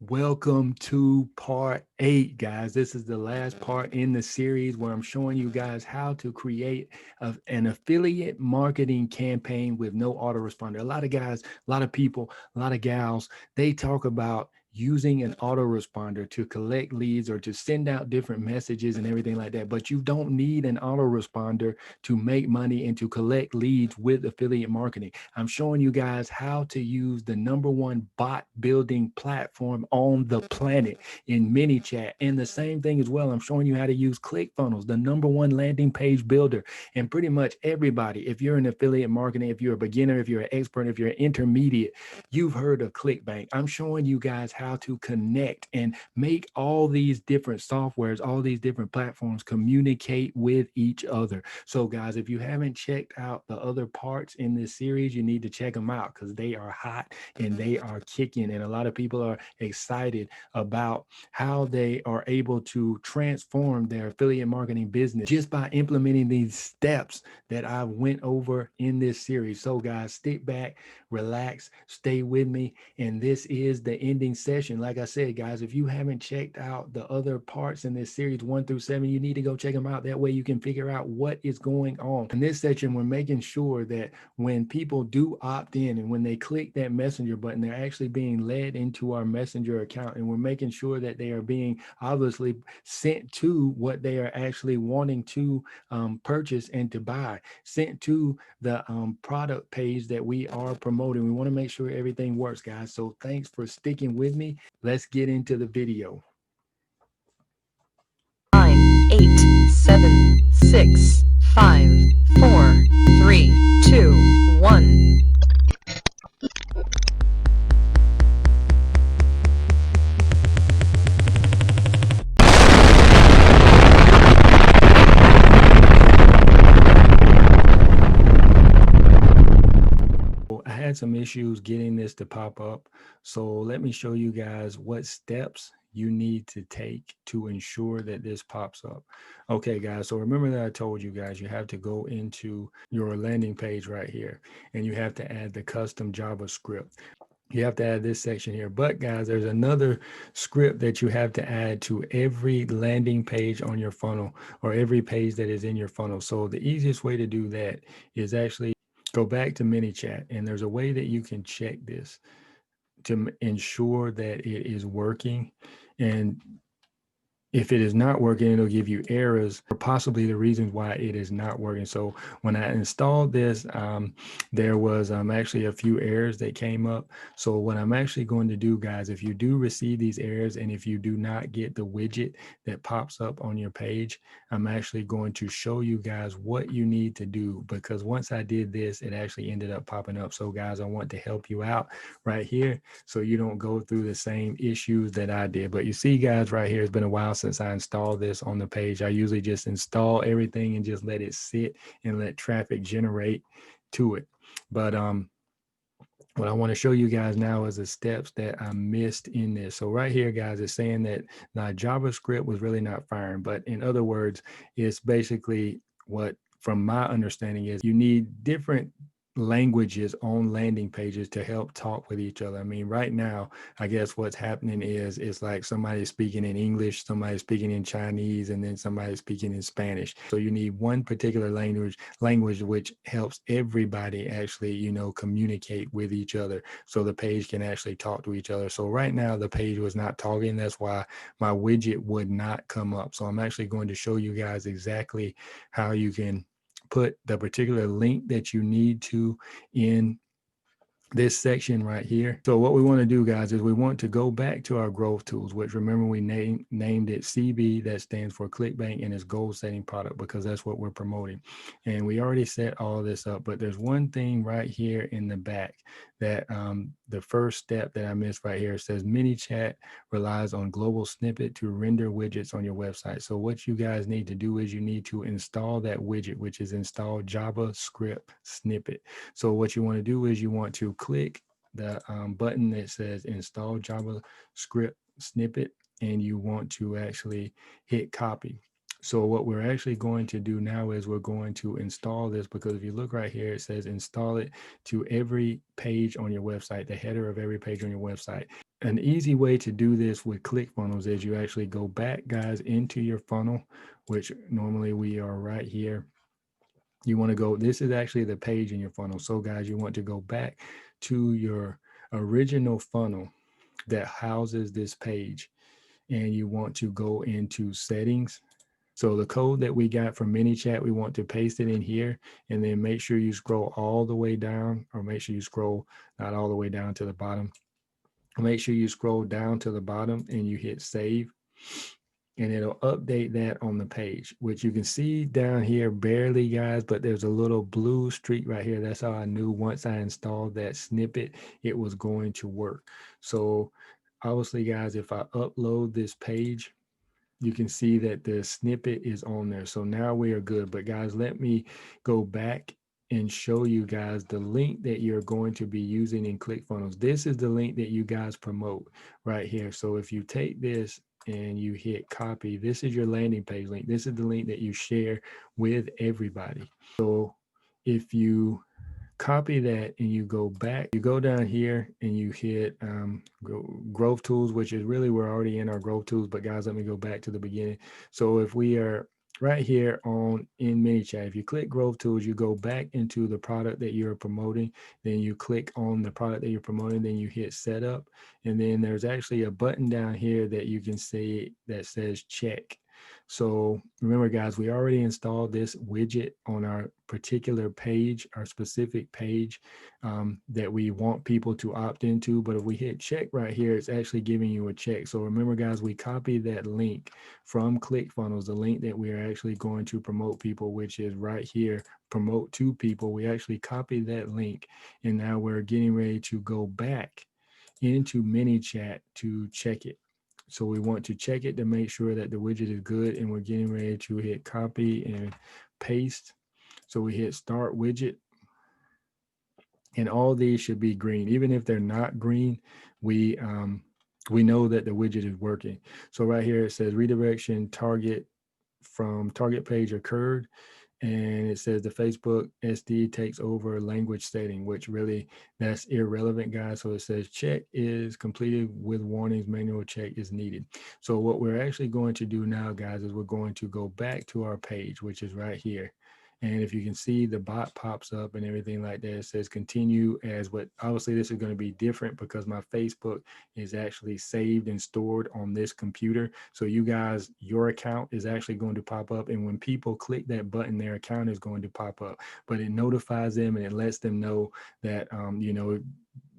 Welcome to part 8, guys. This is the last part in the series where I'm showing you guys how to create an affiliate marketing campaign with no autoresponder. A lot of guys, a lot of people, a lot of gals, they talk about using an autoresponder to collect leads or to send out different messages and everything like that. But you don't need an autoresponder to make money and to collect leads with affiliate marketing. I'm showing you guys how to use the #1 bot building platform on the planet in ManyChat. And the same thing as well, I'm showing you how to use ClickFunnels, the #1 landing page builder. And pretty much everybody, if you're in affiliate marketing, if you're a beginner, if you're an expert, if you're an intermediate, you've heard of ClickBank. I'm showing you guys how to connect and make all these different softwares, all these different platforms communicate with each other. So guys, if you haven't checked out the other parts in this series, you need to check them out because they are hot and they are kicking. And a lot of people are excited about how they are able to transform their affiliate marketing business just by implementing these steps that I went over in this series. So guys, stick back, relax, stay with me. And this is the ending session. Like I said, guys, if you haven't checked out the other parts in this series 1 through 7, you need to go check them out. That way you can figure out what is going on. In this section, we're making sure that when people do opt in and when they click that messenger button, they're actually being led into our messenger account. And we're making sure that they are being obviously sent to what they are actually wanting to purchase and to buy, sent to the product page that we are promoting. We want to make sure everything works, guys. So thanks for sticking with me. Let's get into the video. 9, 8, 7, 6, 5, 4, 3, 2, 1. I had some issues getting this to pop up. So let me show you guys what steps you need to take to ensure that this pops up. Okay, guys, so remember that I told you guys you have to go into your landing page right here and you have to add the custom JavaScript. You have to add this section here. But guys, there's another script that you have to add to every landing page on your funnel or every page that is in your funnel. So the easiest way to do that is actually go back to ManyChat, and there's a way that you can check this to ensure that it is working. And if it is not working, it'll give you errors or possibly the reasons why it is not working. So when I installed this, there was actually a few errors that came up. So what I'm actually going to do, guys, if you do receive these errors and if you do not get the widget that pops up on your page, I'm actually going to show you guys what you need to do, because once I did this, it actually ended up popping up. So guys, I want to help you out right here so you don't go through the same issues that I did. But you see, guys, right here, it's been a while since I installed this on the page. I usually just install everything and just let it sit and let traffic generate to it. But what I want to show you guys now is the steps that I missed in this. So right here, guys, it's saying that the JavaScript was really not firing. But in other words, it's basically what, from my understanding, is you need different languages on landing pages to help talk with each other. I mean, right now, I guess what's happening is it's like somebody speaking in English, somebody speaking in Chinese, and then somebody speaking in Spanish. So you need one particular language which helps everybody actually, communicate with each other so the page can actually talk to each other. So right now the page was not talking. That's why my widget would not come up. So I'm actually going to show you guys exactly how you can put the particular link that you need to in this section right here. So what we want to do, guys, is we want to go back to our growth tools, which, remember, we named it CB. That stands for ClickBank, and it's goal setting product, because that's what we're promoting. And we already set all this up, but there's one thing right here in the back that the first step that I missed right here. It says ManyChat relies on global snippet to render widgets on your website. So what you guys need to do is you need to install that widget, which is install JavaScript snippet. So what you want to do is you want to click the button that says install JavaScript snippet, and you want to actually hit copy. So what we're actually going to do now is we're going to install this, because if you look right here, it says install it to every page on your website, the header of every page on your website. An easy way to do this with ClickFunnels is you actually go back, guys, into your funnel, which normally we are right here. You want to go, this is actually the page in your funnel. So guys, you want to go back to your original funnel that houses this page, and you want to go into settings. So the code that we got from ManyChat, we want to paste it in here, and then make sure you scroll all the way down, or make sure you scroll not all the way down to the bottom. Make sure you scroll down to the bottom and you hit save, and it'll update that on the page, which you can see down here barely, guys, but there's a little blue streak right here. That's how I knew once I installed that snippet, it was going to work. So obviously, guys, if I upload this page, you can see that the snippet is on there. So now we are good. But guys, let me go back and show you guys the link that you're going to be using in ClickFunnels. This is the link that you guys promote right here. So if you take this and you hit copy, this is your landing page link. This is the link that you share with everybody. So if you copy that and you go back, you go down here and you hit growth tools, which is really, we're already in our growth tools, but guys, let me go back to the beginning. So if we are right here on in ManyChat, if you click growth tools, you go back into the product that you're promoting, then you click on the product that you're promoting, then you hit setup, and then there's actually a button down here that you can see that says check. So remember, guys, we already installed this widget on our particular page, our specific page that we want people to opt into. But if we hit check right here, it's actually giving you a check. So remember, guys, we copied that link from ClickFunnels, the link that we are actually going to promote people, which is right here, promote to people. We actually copied that link, and now we're getting ready to go back into ManyChat to check it. So we want to check it to make sure that the widget is good, and we're getting ready to hit copy and paste. So we hit start widget, and all these should be green. Even if they're not green, we know that the widget is working. So right here it says redirection target from target page occurred, and it says the Facebook SD takes over language setting, which really, that's irrelevant, guys. So it says check is completed with warnings, manual check is needed. So what we're actually going to do now, guys, is we're going to go back to our page, which is right here. And if you can see, the bot pops up and everything like that. It says continue as what, obviously this is going to be different because my Facebook is actually saved and stored on this computer. So you guys, your account is actually going to pop up. And when people click that button, their account is going to pop up, but it notifies them and it lets them know that, you know,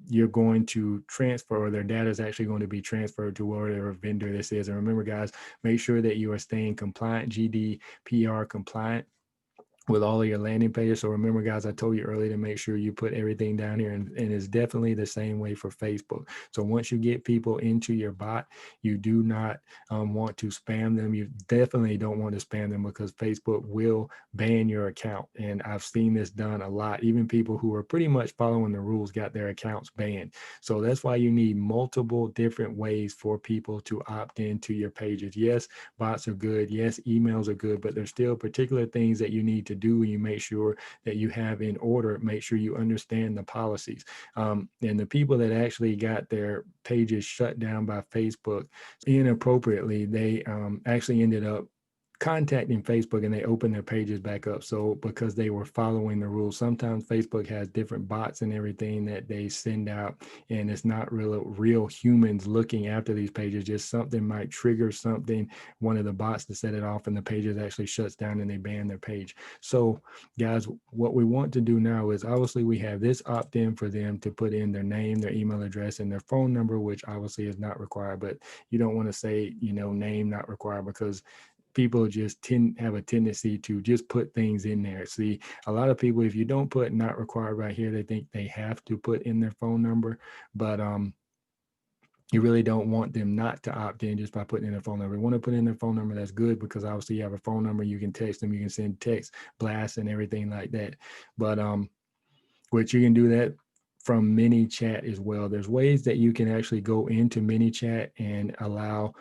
you're going to transfer, or their data is actually going to be transferred to whatever vendor this is. And remember, guys, make sure that you are staying compliant, GDPR compliant, with all of your landing pages. So remember, guys, I told you earlier to make sure you put everything down here, and it's definitely the same way for Facebook. So once you get people into your bot, you do not want to spam them. You definitely don't want to spam them, because Facebook will ban your account. And I've seen this done a lot. Even people who are pretty much following the rules got their accounts banned. So that's why you need multiple different ways for people to opt into your pages. Yes, bots are good. Yes, emails are good, but there's still particular things that you need to do, and you make sure that you have in order. Make sure you understand the policies. And the people that actually got their pages shut down by Facebook inappropriately, they actually ended up contacting Facebook, and they open their pages back up. So because they were following the rules, sometimes Facebook has different bots and everything that they send out, and it's not real humans looking after these pages. Just something might trigger something, one of the bots, to set it off, and the pages actually shuts down and they ban their page. So guys, what we want to do now is, obviously we have this opt-in for them to put in their name, their email address, and their phone number, which obviously is not required. But you don't want to say, you know, name not required, because people just have a tendency to just put things in there. See, a lot of people, if you don't put not required right here, they think they have to put in their phone number. But you really don't want them not to opt in just by putting in their phone number. You want to put in their phone number, that's good, because obviously you have a phone number, you can text them, you can send text blasts and everything like that. But which you can do that from ManyChat as well. There's ways that you can actually go into ManyChat and allow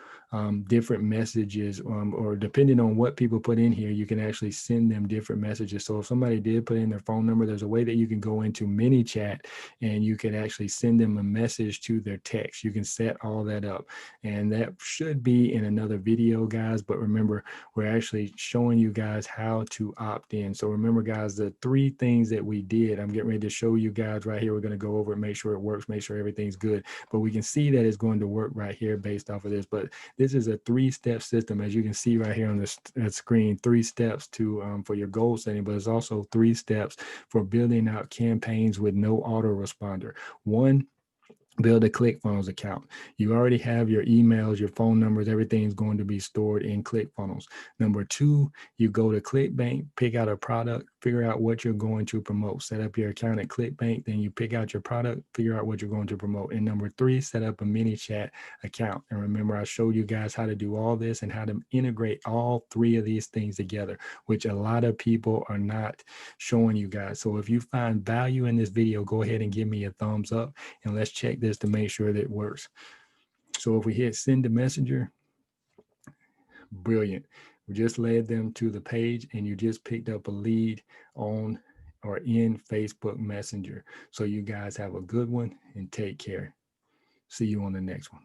different messages, or depending on what people put in here, you can actually send them different messages. So if somebody did put in their phone number, there's a way that you can go into mini chat and you can actually send them a message to their text. You can set all that up, and that should be in another video, guys. But remember, we're actually showing you guys how to opt in. So remember, guys, the 3 things that we did, I'm getting ready to show you guys right here. We're going to go over it, make sure it works, make sure everything's good. But we can see that it's going to work right here based off of this. But this is a 3-step system, as you can see right here on this screen. 3 steps to for your goal setting, but it's also 3 steps for building out campaigns with no autoresponder. 1, build a ClickFunnels account. You already have your emails, your phone numbers, everything's going to be stored in ClickFunnels. Number 2, you go to ClickBank, pick out a product, figure out what you're going to promote. Set up your account at ClickBank, then you pick out your product, figure out what you're going to promote. And number 3, set up a mini chat account. And remember, I showed you guys how to do all this and how to integrate all 3 of these things together, which a lot of people are not showing you guys. So if you find value in this video, go ahead and give me a thumbs up, and let's check this to make sure that it works. So if we hit send to messenger, brilliant. We just led them to the page, and you just picked up a lead on or in Facebook Messenger. So you guys have a good one and take care. See you on the next one.